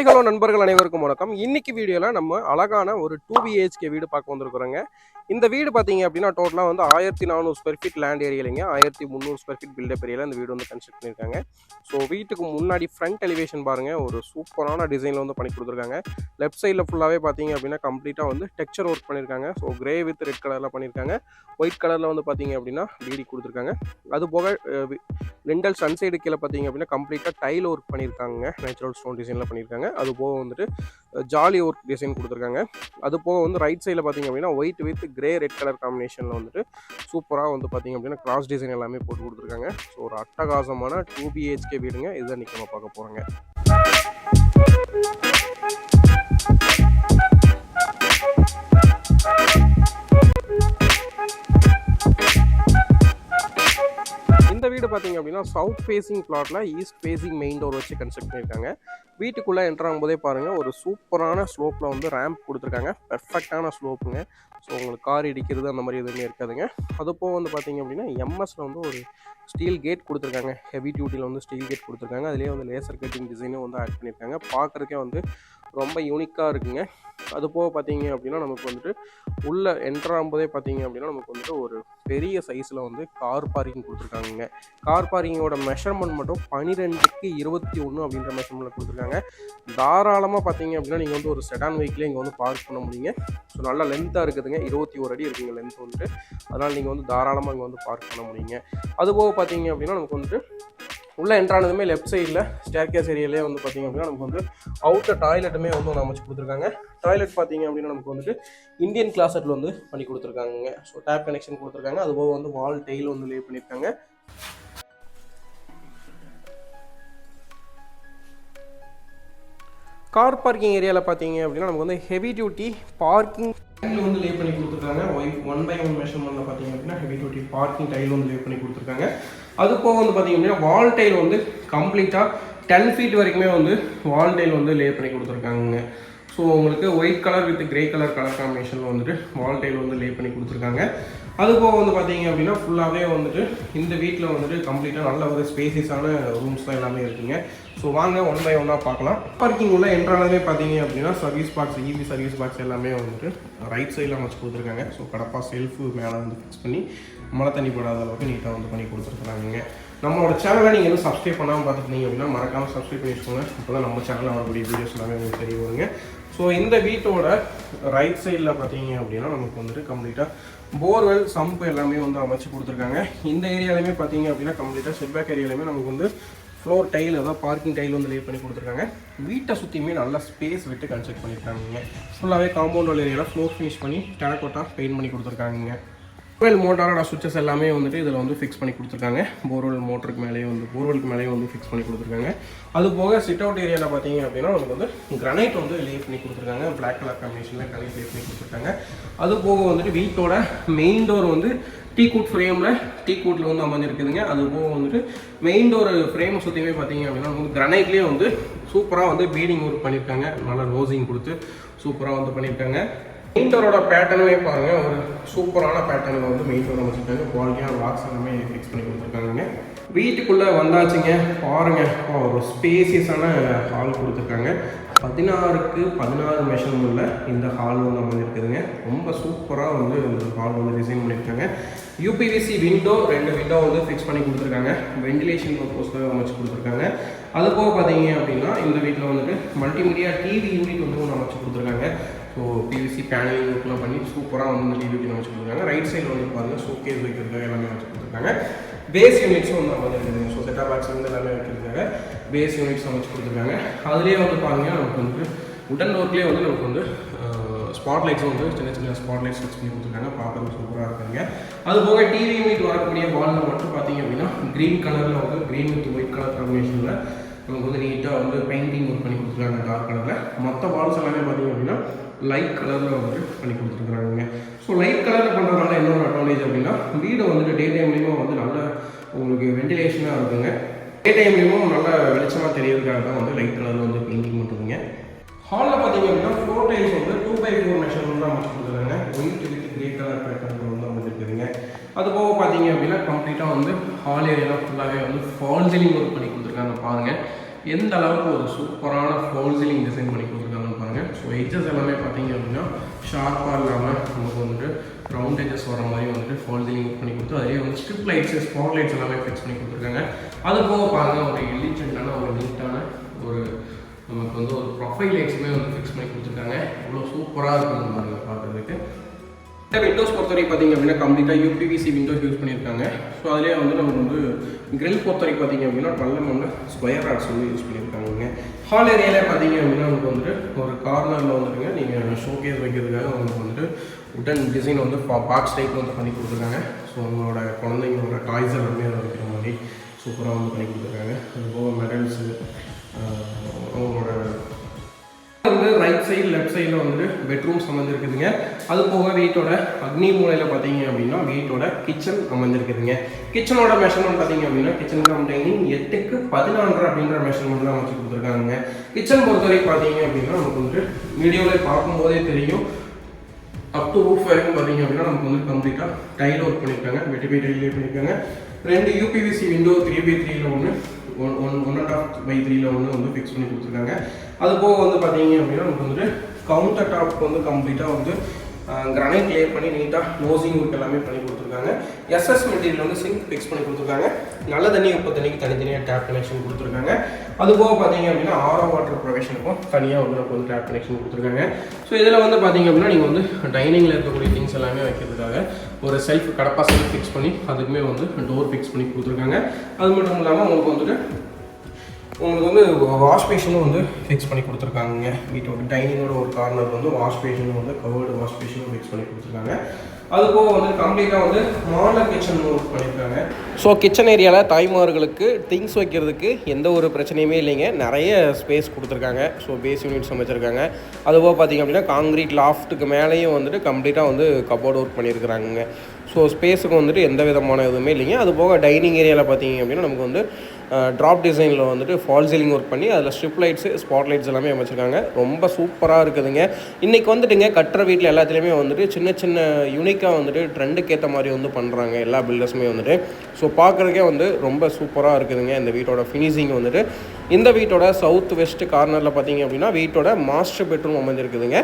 Hello நண்பர்கள் அனைவருக்கும் வணக்கம். இன்னைக்கு வீடியோவில் நம்ம அழகான ஒரு 2BHK வீடு பார்க்க வந்திருக்கிறோங்க. இந்த வீடு பார்த்தீங்க அப்படின்னா டோட்டலாக வந்து 1400 ஸ்கொயர் ஃபீட் லேண்ட் ஏரியாலைங்க 1300 ஸ்கொயர் ஃபீட் பில்டப் ஏரியாவில் இந்த வீடு வந்து கன்ஸ்ட்ரக்ட் பண்ணியிருக்காங்க. ஸோ வீட்டுக்கு முன்னாடி ஃப்ரண்ட் எலிவேஷன் பாருங்கள், ஒரு சூப்பரான டிசைனில் வந்து பண்ணி கொடுத்துருக்காங்க. லெஃப்ட் சைடில் ஃபுல்லாகவே பார்த்தீங்க அப்படின்னா கம்ப்ளீட்டாக வந்து டெக்ஸ்சர் ஒர்க் பண்ணியிருக்காங்க. ஸோ கிரே வித் ரெட் கலரில் பண்ணியிருக்காங்க. ஒயிட் கலரில் வந்து பார்த்தீங்க அப்படின்னா டிடி கொடுத்துருக்காங்க. அது போக லிண்டல் சன் சைடு கீழே பார்த்தீங்க அப்படின்னா கம்ப்ளீட்டாக டைல் ஒர்க் பண்ணியிருக்காங்க. நேச்சுரல் ஸ்டோன் டிசைனில் பண்ணியிருக்காங்க. அது போக வந்துட்டு ஜாலி ஒர்க் டிசைன் கொடுத்துருக்காங்க. அது போக வந்து ரைட் சைடில் பார்த்தீங்க அப்படின்னா white with grey red colour காம்பினேஷனில் வந்துட்டு சூப்பராக வந்து பார்த்தீங்க அப்படின்னா கிராஸ் டிசைன் எல்லாமே போட்டு கொடுத்துருக்காங்க. ஸோ ஒரு அட்டகாசமான 2BHK வீடுங்க. இதுதான் இன்றைக்கி நம்ம பார்க்க போகிறோங்க. இந்த வீடு பார்த்தீங்க அப்படின்னா சவுத் ஃபேசிங் பிளாட்டில் ஈஸ்ட் ஃபேசிங் மெயின் டோர் வச்சு கன்ஸ்ட்ரக்ட் பண்ணியிருக்காங்க. வீட்டுக்குள்ளே என்ட்ராகும் போதே பாருங்கள், ஒரு சூப்பரான ஸ்லோப்பில் வந்து ரேம்ப் கொடுத்துருக்காங்க. பெர்ஃபெக்டான ஸ்லோப்புங்க. ஸோ உங்களுக்கு கார் இடிக்கிறது அந்த மாதிரி எதுவுமே இருக்காதுங்க. அது போக வந்து பார்த்தீங்க அப்படின்னா எம்எஸ்ல வந்து ஒரு ஸ்டீல் கேட் கொடுத்துருக்காங்க. ஹெவி டியூட்டியில் வந்து ஸ்டீல் கேட் கொடுத்துருக்காங்க. அதுலேயே வந்து லேசர் கட்டிங் டிசைனும் வந்து ஆட் பண்ணியிருக்காங்க. பார்க்குறதுக்கே வந்து ரொம்ப யூனிக்காக இருக்குங்க. அது போக பார்த்தீங்க அப்படின்னா நமக்கு வந்துட்டு உள்ளே என்ட்ராகும்போதே பார்த்தீங்க அப்படின்னா நமக்கு வந்துட்டு ஒரு பெரிய சைஸில் வந்து கார் பார்க்கிங் கொடுத்துருக்காங்க. கார் பார்க்கிங்கோட மெஷர்மெண்ட் மட்டும் 12க்கு 21 அப்படின்ற மெஷர்மெண்ட்டில் கொடுத்துருக்காங்க. தாராளமாக பார்த்தீங்க அப்படின்னா நீங்கள் வந்து ஒரு செடான் வெஹிக்கிளே இங்கே வந்து பார்க் பண்ண முடியுங்க. ஸோ நல்லா லென்த்தாக இருக்குதுங்க. 21 அடி இருக்குங்க லென்த் வந்துட்டு. அதனால் நீங்கள் வந்து தாராளமாக இங்கே வந்து பார்க் பண்ண முடியுங்க. அதுபோக பார்த்தீங்க அப்படின்னா நமக்கு வந்துட்டு உள்ளே என்ட்ரானதுமே லெஃப்ட் சைடில் ஸ்டேர்கேஸ் ஏரியாலே வந்து பார்த்தீங்க அப்படின்னா நமக்கு வந்து அவுட்டர் டாய்லெட்டுமே வந்து ஒன்று அமைச்சு கொடுத்துருக்காங்க. டாய்லெட் பார்த்தீங்க அப்படின்னா நமக்கு வந்துட்டு இந்தியன் கிளாசெட்டில் வந்து பண்ணி கொடுத்துருக்காங்க. ஸோ டேப் கனெக்ஷன் கொடுத்துருக்காங்க. அதுபோக வந்து வால் டெயில் வந்து லே பண்ணியிருக்காங்க. கார் பார்க்கிங் ஏரியாவில் பார்த்தீங்க அப்படின்னா நமக்கு வந்து ஹெவி டியூட்டி பார்க்கிங் டைல் வந்து லே பண்ணி கொடுத்துருக்காங்க. 1/1 மெஷர்மெண்ட்டில் பார்த்தீங்க அப்படின்னா ஹெவி டியூட்டி பார்க்கிங் டைல் வந்து லே பண்ணி கொடுத்துருக்காங்க. அது போக வந்து பார்த்தீங்க அப்படின்னா வால் டைல் வந்து கம்ப்ளீட்டாக 10 ஃபீட் வரைக்குமே வந்து வால் டைல் வந்து லே பண்ணி கொடுத்துருக்காங்க. ஸோ உங்களுக்கு white colour with grey colour காம்பினேஷனில் வந்துட்டு வால் டைல் வந்து லே பண்ணி கொடுத்துருக்காங்க. அது போக வந்து பார்த்தீங்க அப்படின்னா ஃபுல்லாகவே வந்துட்டு இந்த வீட்டில் வந்துட்டு கம்ப்ளீட்டாக நல்ல ஒரு ஸ்பேசியஸான ரூம்ஸ் தான் எல்லாமே இருக்குங்க. ஸோ வாங்க 1/1 பார்க்கலாம். பார்க்கிங் உள்ள என்ட்ரானதே பார்த்தீங்க அப்படின்னா service box, EV service box எல்லாமே வந்துட்டு ரைட் சைடில் அமைச்சு கொடுத்துருக்காங்க. ஸோ கடப்பா செல்ஃபு மேலே வந்து ஃபிக்ஸ் பண்ணி மழை தண்ணி போடாத அளவுக்கு நீட்டாக வந்து பண்ணி கொடுத்துருக்குறாங்க. நம்மளோட சேனலை நீங்கள் எதுவும் சப்ஸ்கிரைப் பண்ணாமல் பார்த்துருந்தீங்க அப்படின்னா மறக்காமல் சப்ஸ்கிரைப் பண்ணி வச்சுக்கோங்க. அப்போ தான் நம்ம சேனலில் வரக்கூடிய வீடியோஸ் எல்லாமே உங்களுக்கு தெரிய வருங்க. ஸோ இந்த வீட்டோட ரைட் சைடில் பார்த்தீங்க அப்படின்னா நமக்கு வந்துட்டு கம்ப்ளீட்டாக போர்வெல் சம்பு எல்லாமே வந்து அமைச்சு கொடுத்துருக்காங்க. இந்த ஏரியாலையுமே பார்த்தீங்க அப்படின்னா கம்ப்ளீட்டாக செட்பேக் ஏரியாலையுமே நமக்கு வந்து ஃப்ளோர் டைல், அதாவது பார்க்கிங் டைல் வந்து லே பண்ணி கொடுத்துருக்காங்க. வீட்டை சுற்றியுமே நல்லா ஸ்பேஸ் விட்டு கன்ஸ்ட்ரக்ட் பண்ணியிருக்காங்க. ஃபுல்லாகவே காம்பவுண்ட் வால் ஏரியாவில் ஃப்ளோர் ஃபினிஷ் பண்ணி டெரகோட்டா பெயிண்ட் பண்ணி கொடுத்துருக்காங்க. போர்வெல் மோட்டாரோட சுவிச்சஸ் எல்லாமே வந்துட்டு இதில் வந்து ஃபிக்ஸ் பண்ணி கொடுத்துருக்காங்க. போர்வெல் மோட்டருக்கு மேலேயே வந்து போர்வெலுக்கு மேலேயே வந்து ஃபிக்ஸ் பண்ணி கொடுத்துருக்காங்க. அது போக சிட் அவுட் ஏரியாவில் பார்த்தீங்க அப்படின்னா நமக்கு வந்து கிரனைட் வந்து லே பண்ணி கொடுத்துருக்காங்க. பிளாக் கலர் காம்பினேஷனில் கிரனைட் லே பண்ணி கொடுத்துருக்காங்க. அது போக வந்துட்டு வீட்டோட மெயின் டோர் வந்து டீக்கூட் ஃப்ரேமில் டீக்கூட்டில் வந்து அமைஞ்சிருக்குதுங்க. அது போக வந்துட்டு மெயின் டோர் ஃப்ரேமை சுற்றியுமே பார்த்தீங்க அப்படின்னா வந்து கிரனைட்லேயே வந்து சூப்பராக வந்து பீடிங் ஒர்க் பண்ணியிருக்காங்க. நல்லா ரோசிங் கொடுத்து சூப்பராக வந்து பண்ணியிருக்காங்க. மெயின் டோரோட பேட்டர்னுமே பாருங்கள், ஒரு சூப்பரான பேட்டர்னில் வந்து மெயின் டோர் அமைச்சிருக்காங்க. குவாலிட்டியான லாக்ஸ் எல்லாமே ஃபிக்ஸ் பண்ணி கொடுத்துருக்காங்க. வீட்டுக்குள்ளே வந்தாச்சுங்க பாருங்கள், ஒரு ஸ்பேசியஸான ஹால் கொடுத்துருக்காங்க. 16க்கு 16 மெஷர்மெண்ட்டில் இந்த ஹால் வந்து அமைஞ்சிருக்குதுங்க. ரொம்ப சூப்பராக வந்து இந்த ஹால் வந்து டிசைன் பண்ணியிருக்காங்க. யூபிவிசி விண்டோ 2 விண்டோ வந்து ஃபிக்ஸ் பண்ணி கொடுத்துருக்காங்க. வென்டிலேஷன் பர்பஸ்க்காக அமைச்சு கொடுத்துருக்காங்க. அது போக பார்த்தீங்க அப்படின்னா இந்த வீட்டில் வந்துட்டு மல்டிமீடியா டிவி யூனிட் வந்து ஒன்று அமைச்சு கொடுத்துருக்காங்க. ஸோ பிவிசி பேனலிங் ஒர்க்லாம் பண்ணி சூப்பராக வந்து டிவி யூனிட் அமைச்சு கொடுத்துருக்காங்க. ரைட் சைடில் வந்து பாருங்கள் ஷோகேஸ் வைக்கிறதுக்காக எல்லாமே வச்சு கொடுத்துருக்காங்க. பேஸ் யூனிட்ஸும் வந்து அமைச்சிருக்குதுங்க. ஸோ செட்டா பாக்ஸ் வந்து எல்லாமே வைக்கிறதுக்காக பேஸ் யூனிட்ஸ் அமைச்சு கொடுத்துருக்காங்க. அதுலேயே வந்து பாருங்கள் நமக்கு வந்து உடன் ஒர்க்லேயே வந்து நமக்கு வந்து ஸ்பாட் லைட்ஸும் வந்து சின்ன சின்ன ஸ்பாட் லைட்ஸ் ஃபிக்ஸ் பண்ணி கொடுத்துருக்காங்க. பார்க்குறது சூப்பராக இருக்குங்க. அது போக டிவி யூனிட் வரக்கூடிய வாலில் மட்டும் பார்த்தீங்க அப்படின்னா க்ரீன் கலரில் வந்து க்ரீன் வித் ஒயிட் கலர் காம்பினேஷனில் நமக்கு வந்து நீட்டாக வந்து பெயிண்டிங் ஒர்க் பண்ணி கொடுத்துருக்காங்க டார்க் கலரில். மற்ற வால்ஸ் எல்லாமே பார்த்தீங்க அப்படின்னா லைட் கலரில் வந்துட்டு பண்ணி கொடுத்துருக்குறாங்க. ஸோ லைட் கலரில் பண்ணுறதுனால என்ன ஒரு அட்வான்டேஜ் அப்படின்னா வீடு வந்துட்டு டே டைம்லேயும் வந்து நல்ல உங்களுக்கு வென்டிலேஷனாக இருக்குங்க. டே டைம்லேயும் நல்லா வெளிச்சமாக தெரியறதுக்காக தான் வந்து லைட் கலரில் வந்து பெயிண்டிங் பண்ணுறதுங்க. ஹாலில் பார்த்தீங்க அப்படின்னா ஃப்ளோர் டைல்ஸ் வந்து 2/4 மெஷர்மெண்ட் தான் அமைச்சு கொடுத்துருக்காங்க. White with grey colour pattern வந்து அமைச்சிருக்குதுங்க. அது போக பார்த்தீங்க அப்படின்னா கம்ப்ளீட்டாக வந்து ஹால் ஏரியாலாம் ஃபுல்லாகவே வந்து ஃபால் சீலிங் ஒர்க் பண்ணி கொடுத்துருக்காங்க. பாருங்கள் எந்த அளவுக்கு ஒரு சூப்பரான ஃபால் சீலிங் டிசைன் பண்ணி கொடுத்துருக்காங்கன்னு பாருங்கள். ஸோ எட்ஜஸ் எல்லாமே பார்த்தீங்க அப்படின்னா ஷார்ப்பாக இல்லாமல் நமக்கு வந்துட்டு ரவுண்ட் எட்ஜஸ் வர மாதிரி வந்துட்டு ஃபால் சீலிங் பண்ணி கொடுத்து அதே வந்து ஸ்ட்ரிப் லைட்ஸ் ஸ்பாட் லைட்ஸ் எல்லாமே ஃபிக்ஸ் பண்ணி கொடுத்துருக்காங்க. அது போக பாருங்கள் ஒரு எலிஜென்ட்டான ஒரு நீட்டான ஒரு நமக்கு வந்து ஒரு ப்ரொஃபைல் லைட்ஸுமே வந்து ஃபிக்ஸ் பண்ணி கொடுத்துருக்காங்க. இவ்வளோ சூப்பராக இருக்குன்னு பாருங்கள் பார்க்குறதுக்கு. இந்த விண்டோஸ் பொறுத்தவரைக்கும் பார்த்தீங்க அப்படின்னா கம்ப்ளீட்டாக யூபிவிசி விண்டோஸ் யூஸ் பண்ணியிருக்காங்க. ஸோ அதிலே வந்து நமக்கு வந்து கிரில் பொறுத்தவரைக்கும் பார்த்தீங்க அப்படின்னா 12 ஸ்கொயர் ராட்ஸ் வந்து யூஸ் பண்ணியிருக்காங்க. ஹால் ஏரியாவில் பார்த்தீங்க அப்படின்னா நமக்கு வந்துட்டு ஒரு கார்னரில் வந்துட்டுங்க நீங்கள் ஷோகேஸ் வைக்கிறதுக்காக உங்களுக்கு வந்துட்டு உடன் டிசைன் வந்து பாக்ஸ் டைப் வந்து பண்ணி கொடுத்துருக்காங்க. ஸோ உங்களோட குழந்தைங்களோட டாய்ஸ் எல்லாமே அதை வைக்கிற மாதிரி சூப்பராக வந்து பண்ணி கொடுத்துருக்காங்க. அது போக மெடல்ஸு அவங்களோட வந்து ரைட் சைடு லெஃப்ட் சைடில் வந்துட்டு பெட்ரூம்ஸ் அமைஞ்சிருக்குதுங்க. அது போக வீட்டோட அக்னி மூலையில் பார்த்தீங்க அப்படின்னா வீட்டோட கிச்சன் அமைஞ்சிருக்குதுங்க. கிச்சனோட மெஷர்மெண்ட் பார்த்தீங்க அப்படின்னா கிச்சன் கண்டெய்னிங் 8x14 அப்படின்ற மெஷர்மெண்ட்லாம் அமைச்சு கொடுத்துருக்காங்க. கிச்சன் பொறுத்தவரைக்கும் பார்த்தீங்க அப்படின்னா நமக்கு வந்துட்டு வீடியோவில் பார்க்கும்போதே தெரியும் அப் டு ரூஃப் வரைக்கும் பார்த்தீங்க அப்படின்னா நமக்கு வந்து கம்ப்ளீட்டாக டைல் ஒர்க் பண்ணியிருக்காங்க. வெட்டிபை டைலே பண்ணியிருக்காங்க. 2 யூபிவிசி விண்டோ 3x3 ஒன்று 1.5x3 ஒன்று வந்து ஃபிக்ஸ் பண்ணி கொடுத்துருக்காங்க. அது போக வந்து பார்த்தீங்க அப்படின்னா நமக்கு வந்துட்டு கவுண்டர் டாப் வந்து கம்ப்ளீட்டாக வந்து கிரானைட் லேயர் பண்ணி நீட்டாக நோசிங் ஒர்க் எல்லாமே பண்ணி கொடுத்துருக்காங்க. எஸ்எஸ் மெட்டீரியல் வந்து சிங்க் ஃபிக்ஸ் பண்ணி கொடுத்துருக்காங்க. நல்ல தண்ணி உப்பு தண்ணிக்கு தனித்தனியாக டேப் கனெக்ஷன் கொடுத்துருக்காங்க. அது போக பார்த்தீங்க அப்படின்னா ஆரோ வாட்டர் ப்ரொவிஷனுக்கும் தனியாக வந்து நமக்கு வந்து டேப் கனெக்ஷன் கொடுத்துருக்காங்க. ஸோ இதில் வந்து பார்த்தீங்க அப்படின்னா நீங்கள் வந்து டைனிங்கில் இருக்கக்கூடிய திங்ஸ் எல்லாமே வைக்கிறதுக்காக ஒரு செல்ஃப் கடப்பா செல்ஃப் ஃபிக்ஸ் பண்ணி அதுக்குமே வந்து டோர் ஃபிக்ஸ் பண்ணி கொடுத்துருக்காங்க. அது மட்டும் இல்லாமல் உங்களுக்கு வந்துட்டு வந்து வாஷ் பேஷனும் வந்து ஃபிக்ஸ் பண்ணி கொடுத்துருக்காங்க. வீட்டோட டைனிங்கோட ஒரு கார்னர் வந்து வாஷ் பேஷனும் வந்து கவர்டு வாஷ் பேஷனும் ஃபிக்ஸ் பண்ணி கொடுத்துருக்காங்க. அது போக வந்து கம்ப்ளீட்டாக வந்து மாடல் கிச்சன் ஒர்க் பண்ணியிருக்காங்க. ஸோ கிச்சன் ஏரியாவில் தாய்மார்களுக்கு திங்ஸ் வைக்கிறதுக்கு எந்த ஒரு பிரச்சனையுமே இல்லைங்க. நிறைய ஸ்பேஸ் கொடுத்துருக்காங்க. ஸோ பேஸ் யூனிட்ஸ் அமைச்சிருக்காங்க. அதுபோக பார்த்திங்க அப்படின்னா காங்கிரீட் லாஃப்ட்டுக்கு மேலேயும் வந்துட்டு கம்ப்ளீட்டாக வந்து கபோர்டு ஒர்க் பண்ணியிருக்கிறாங்க. ஸோ ஸ்பேஸுக்கு வந்துட்டு எந்த விதமான எதுவுமே இல்லைங்க. அது போக டைனிங் ஏரியாவில் பார்த்திங்க அப்படின்னா நமக்கு வந்து ட்ராப் டிசைனில் வந்துட்டு ஃபால் சீலிங் ஒர்க் பண்ணி அதில் ஸ்ட்ரிப் லைட்ஸு ஸ்பாட் லைட்ஸ் எல்லாமே அமைச்சிருக்காங்க. ரொம்ப சூப்பராக இருக்குதுங்க. இன்றைக்கி வந்துட்டுங்க கட்டுற வீட்டில் எல்லாத்துலேயுமே வந்துட்டு சின்ன சின்ன யூனிக்காக வந்துட்டு ட்ரெண்டுக்கு ஏற்ற மாதிரி வந்து பண்ணுறாங்க எல்லா பில்டர்ஸுமே வந்துட்டு. ஸோ பார்க்குறதுக்கே வந்து ரொம்ப சூப்பராக இருக்குதுங்க இந்த வீட்டோட ஃபினிஷிங் வந்துட்டு. இந்த வீட்டோட சவுத் வெஸ்ட் கார்னரில் பார்த்தீங்க அப்படின்னா வீட்டோட மாஸ்டர் பெட்ரூம் அமைஞ்சிருக்குதுங்க.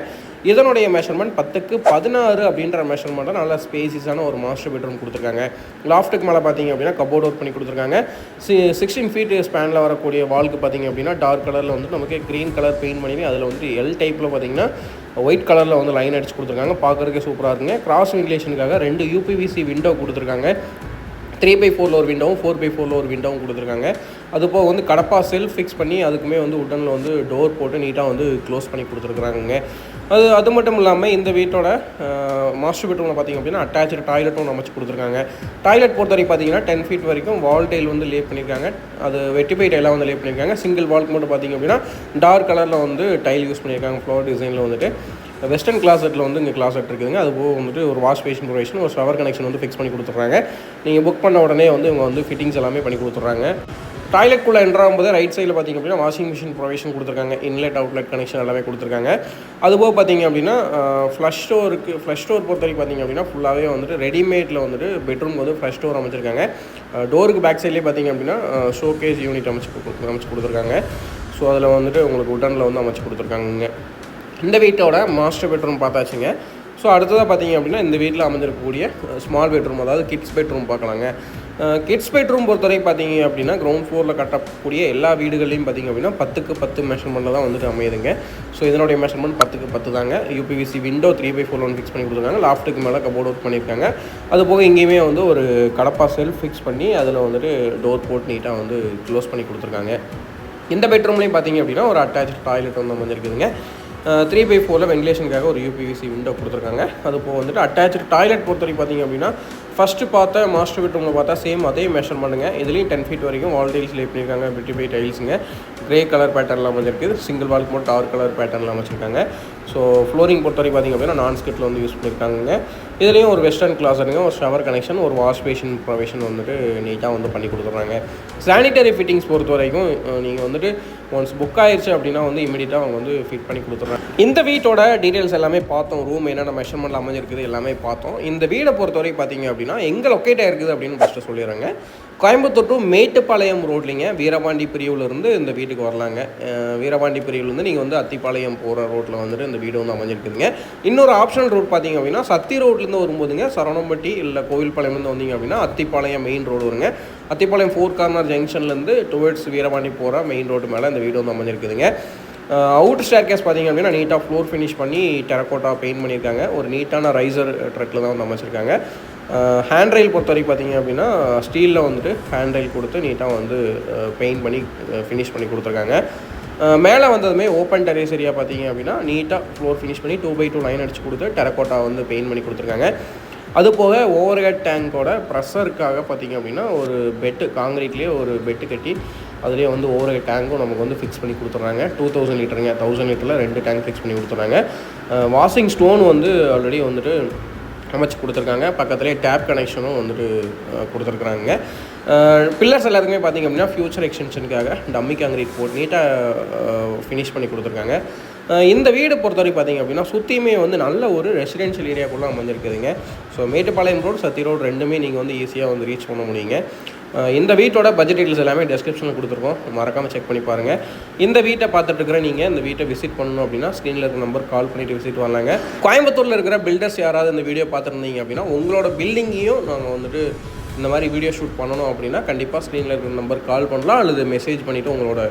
இதனுடைய மெஷர்மெண்ட் 10x16 அப்படின்ற மெஷர்மெண்ட்டில் நல்ல ஸ்பேசிஸான ஒரு மாஸ்டர் பெட்ரூம் கொடுத்துருக்காங்க. லாஃப்ட்டுக்கு மேலே பார்த்தீங்க அப்படின்னா கபோர்ட் ஒர்க் பண்ணி கொடுத்துருக்காங்க. 16 ஃபீட் ஸ்பேனில் வரக்கூடிய வால்க்கு பார்த்தீங்க அப்படின்னா டார்க் கலரில் வந்து நமக்கு க்ரீன் கலர் பெயிண்ட் பண்ணி அதில் வந்து எல் டைப்பில் பார்த்தீங்கன்னா ஒயிட் கலரில் வந்து லைன் அடிச்சு கொடுத்துருக்காங்க. பார்க்குறதுக்கே சூப்பராக இருக்குங்க. கிராஸ் வென்டிலேஷனுக்காக 2 யூபிவிசி விண்டோ கொடுத்துருக்காங்க. 3x4 ஒரு விண்டோவும் 4x4 ஒரு விண்டோவும் கொடுத்துருக்காங்க. அது போக வந்து கடப்பா செல்ஃப் ஃபிக்ஸ் பண்ணி அதுக்குமே வந்து உட்டனில் வந்து டோர் போட்டு நீட்டாக வந்து க்ளோஸ் பண்ணி கொடுத்துருக்குறாங்க. அது மட்டும் இல்லாமல் இந்த வீட்டோட மாஸ்டர் பெட்ரூமில் பார்த்திங்க அப்படின்னா அட்டாச்சு டாய்லெட்டும் அமைச்சு கொடுத்துருக்காங்க. டாய்லெட் பொறுத்த வரைக்கும் பார்த்தீங்கன்னா 10 ஃபீட் வரைக்கும் வால் டைல் வந்து லே பண்ணியிருக்காங்க. அது வெட்டிபை டைலாக வந்து லே பண்ணியிருக்காங்க. சிங்கிள் வால்க்கு மட்டும் பார்த்திங்க அப்படின்னா டார்க் கலரில் வந்து டைல் யூஸ் பண்ணியிருக்காங்க. ஃப்ளோர் டிசைனில் வந்துட்டு வெஸ்டர்ன் கிளாசெட்டில் வந்து இங்கே கிளாசெட் இருக்குதுங்க. அது போக வந்துட்டு ஒரு வாஷ் பேஷன் ப்ரொவிஷன் ஒரு ஷவர் கனெக்ஷன் வந்து ஃபிக்ஸ் பண்ணி கொடுத்துட்றாங்க. நீங்கள் புக் பண்ண உடனே வந்து இவங்க வந்து ஃபிட்டிங்ஸ் எல்லாமே பண்ணி கொடுத்துட்றாங்க. டாய்லெட்குள்ளே என்ட்ராகும்போது ரைட் சைடில் பார்த்திங்க அப்படின்னா வாஷிங் மிஷின் ப்ரொவிஷன் கொடுத்துருக்காங்க. இன்லெட் அவுட்லெட் கனெக்ஷன் எல்லாமே கொடுத்துருக்காங்க. அதுபோக பார்த்திங்க அப்படின்னா ஃப்ளஷ் ஸ்டோர் பொறுத்த வரைக்கும் பார்த்திங்க அப்படின்னா ஃபுல்லாகவே வந்துட்டு ரெடிமேடில் வந்துட்டு பெட்ரூம் வந்து ஃப்ளஷ் டோர் அமைச்சிருக்காங்க. டோருக்கு பேக் சைட்லேயே பார்த்திங்க அப்படின்னா ஷோகேஸ் யூனிட் அமைச்சு கொடுத்துருக்காங்க. ஸோ அதில் வந்துட்டு உங்களுக்கு உட்டனில் வந்து அமைச்சு கொடுத்துருக்காங்க. இந்த வீட்டோட மாஸ்டர் பெட்ரூம் பார்த்தாச்சுங்க. ஸோ அடுத்ததாக பார்த்தீங்க அப்படின்னா இந்த வீட்டில் அமைஞ்சிருக்கக்கூடிய ஸ்மால் பெட்ரூம் அதாவது கிட்ஸ் பெட்ரூம் பார்க்கலாங்க. கிட்ஸ் பெட்ரூம் பொறுத்தவரைக்கும் பார்த்தீங்க அப்படின்னா கிரவுண்ட் ஃப்ளோரில் கட்டக்கூடிய எல்லா வீடுகள்லையும் பார்த்திங்க அப்படின்னா 10x10 மெஷர்மெண்ட்டில் தான் வந்துட்டு அமையுதுங்க. ஸோ இதனுடைய மெஷர்மெண்ட் 10x10 தாங்க. யூபிவிசி விண்டோ 3x4 ஒன்று ஃபிக்ஸ் பண்ணி கொடுத்துருக்காங்க. லாஃப்ட்டுக்கு மேலே கபோர்ட் ஒர்க் பண்ணியிருக்காங்க. அது போக இங்கேயுமே வந்து ஒரு கடப்பா செல்ஃப் ஃபிக்ஸ் பண்ணி அதில் வந்துட்டு டோர் போட்டு நீட்டாக வந்து க்ளோஸ் பண்ணி கொடுத்துருக்காங்க. இந்த பெட்ரூம்லேயும் பார்த்திங்க அப்படின்னா ஒரு அட்டாச்சு டாய்லெட் வந்து அமைஞ்சிருக்குதுங்க. 3x4 வென்டிலேஷனுக்காக ஒரு யூபிவிசி விண்டோ கொடுத்துருக்காங்க. அது போக வந்துட்டு அட்டாச்சு டாய்லெட் பொறுத்த வரைக்கும் பார்த்திங்க அப்படின்னா ஃபஸ்ட்டு பார்த்த மாஸ்டர் பெட்ரூமில் பார்த்தா சேம் அதே மெஷர்மெண்ட்டுங்க. இதுலேயும் 10 ஃபீட் வரைக்கும் வால் டைல்ஸ் லே பண்ணியிருக்காங்க. வெட்டிபை டைல்ஸுங்க. க்ரே கலர் பேட்டர்னில் அமைஞ்சிருக்குது. சிங்கிள் வால்க்கு மட்டும் டார்க் கலர் பேட்டர்னில் அமைச்சிருக்காங்க. ஸோ ஃப்ளோரிங் பொறுத்த வரைக்கும் பார்த்திங்க அப்படின்னா நான் ஸ்கிட்டில் வந்து யூஸ் பண்ணியிருக்காங்க. இதுலேயும் ஒரு வெஸ்டர்ன் கிளாஸருங்க, ஒரு ஷவர் கனெக்ஷன், ஒரு வாஷ் பேஷன் ப்ரொவிஷன் வந்துட்டு நீட்டாக வந்து பண்ணி கொடுத்துட்றாங்க. சானிடரி ஃபிட்டிங்ஸ் பொறுத்த வரைக்கும் நீங்கள் வந்துட்டு ஒன்ஸ் புக் ஆயிடுச்சு அப்படின்னா வந்து இமீடியட்டாக அவங்க வந்து ஃபிட் பண்ணி கொடுத்துட்றாங்க. இந்த வீட்டோட டீட்டெயில்ஸ் எல்லாமே பார்த்தோம். ரூம் என்னென்ன மெஷர்மெண்ட்டில் அமைஞ்சிருக்குது எல்லாமே பார்த்தோம். இந்த வீடை பொறுத்த வரைக்கும் பார்த்திங்க அப்படின்னா எங்கே லொக்கேட் ஆகிருக்குது அப்படின்னு ஃபஸ்ட்டு சொல்லிடுறாங்க. கோயம்புத்தூர் டு மேட்டுப்பாளையம் ரோட்லிங்க, வீரபாண்டி பிரிவுலேருந்து இந்த வீட்டுக்கு வரலாங்க. வீரபாண்டி பிரிவுலேருந்து நீங்கள் வந்து அத்திப்பாளையம் போகிற ரோட்டில் வந்துட்டு இந்த வீடு வந்து அமைஞ்சிருக்குதுங்க. இன்னொரு ஆப்ஷனல் ரோட் பார்த்தீங்க அப்படின்னா சத்தி ரோட்லேருந்து வரும்போதுங்க சரவணம்பட்டி இல்லை கோவில்பாளையம்லேருந்து வந்தீங்க அப்படின்னா அத்திப்பாளையம் மெயின் ரோடு வருங்க. அத்திப்பாளையம் 4 கார்னர் ஜங்ஷன்லேருந்து டுவர்ட்ஸ் வீரபாண்டி போகிற மெயின் ரோடு மேலே இந்த வீடு வந்து அமைஞ்சிருக்குதுங்க. அவுட் ஸ்டேர் கேஸ் பார்த்தீங்க அப்படின்னா நீட்டாக ஃப்ளோர் ஃபினிஷ் பண்ணி டெரக்கோட்டா பெயிண்ட் பண்ணியிருக்காங்க. ஒரு நீட்டான ரைசர் ட்ரக்கில் தான் வந்து அமைச்சிருக்காங்க. ஹேண்ட் ரயில் பொறுத்த வரைக்கும் பார்த்தீங்க அப்படின்னா ஸ்டீலில் வந்துட்டு ஹேண்ட் ரயில் கொடுத்து நீட்டாக வந்து பெயிண்ட் பண்ணி ஃபினிஷ் பண்ணி கொடுத்துருக்காங்க. மேலே வந்ததுமே ஓப்பன் டெரேஸ் ஏரியா பார்த்தீங்க அப்படின்னா நீட்டாக ஃப்ளோர் ஃபினிஷ் பண்ணி 2x2 லைன் அடிச்சு கொடுத்து டெரக்கோட்டா வந்து பெயிண்ட் பண்ணி கொடுத்துருக்காங்க. அது போக ஓவர் ஹெட் டேங்கோட ப்ரெஷருக்காக பார்த்திங்க அப்படின்னா ஒரு பெட்டு காங்கிரீட்லேயே ஒரு பெட்டு கட்டி அதுலேயே வந்து ஓவர் ஹெட் டேங்கும் நமக்கு வந்து ஃபிக்ஸ் பண்ணி கொடுத்துட்றாங்க. 2000 லிட்டருங்க, 1000 லிட்டரில் 2 டேங்க் ஃபிக்ஸ் பண்ணி கொடுத்துட்றாங்க. வாஷிங் ஸ்டோன் வந்து ஆல்ரெடி வந்துட்டு அமைச்சு கொடுத்துருக்காங்க. பக்கத்துலேயே டேப் கனெக்ஷனும் வந்துட்டு கொடுத்துருக்குறாங்க. பில்லர்ஸ் எல்லாத்துக்குமே பார்த்திங்க அப்படின்னா ஃப்யூச்சர் எக்ஸ்டென்ஷனுக்காக டம்மி காங்கிரீட் போட்டு நீட்டாக ஃபினிஷ் பண்ணி கொடுத்துருக்காங்க. இந்த வீடு பொறுத்தவரைக்கும் பார்த்திங்க அப்படின்னா சுற்றியுமே வந்து நல்ல ஒரு ரெசிடென்ஷியல் ஏரியாக்குள்ளே அமைஞ்சிருக்குதுங்க. ஸோ மேட்டுப்பாளையம் ரோடு சத்தி ரோடு ரெண்டுமே நீங்கள் வந்து ஈஸியாக வந்து ரீச் பண்ண முடியுங்க. இந்த வீட்டோட பட்ஜெட் டீட்டெயில்ஸ் எல்லாமே டிஸ்கிரிப்ஷனில் கொடுத்துருக்கோம், மறக்காமல் செக் பண்ணி பாருங்கள். இந்த வீட்டை பார்த்துட்டு இருக்கிற நீங்கள் இந்த வீட்டை விசிட் பண்ணணும் அப்படின்னா ஸ்க்ரீனில் இருக்கிற நம்பர் கால் பண்ணிவிட்டு விசிட் வரலாங்க. கோயம்புத்தூரில் இருக்கிற பில்டர்ஸ் யாராவது இந்த வீடியோ பார்த்துருந்தீங்க அப்படின்னா உங்களோட பில்டிங்கையும் நாங்கள் வந்துட்டு இந்த மாதிரி வீடியோ ஷூட் பண்ணணும் அப்படின்னா கண்டிப்பாக ஸ்க்ரீனில் இருக்கிற நம்பர் கால் பண்ணலாம் அல்லது மெசேஜ் பண்ணிவிட்டு உங்களோட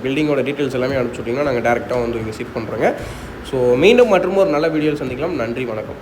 பில்டிங்கோட டீட்டெயில்ஸ் எல்லாமே அனுப்பிச்சுட்டிங்கன்னா நாங்கள் டேரெக்டாக வந்து விசிட் பண்ணுறோங்க. ஸோ மீண்டும் மற்றும் ஒரு நல்ல வீடியோவில் சந்திக்கலாம். நன்றி, வணக்கம்.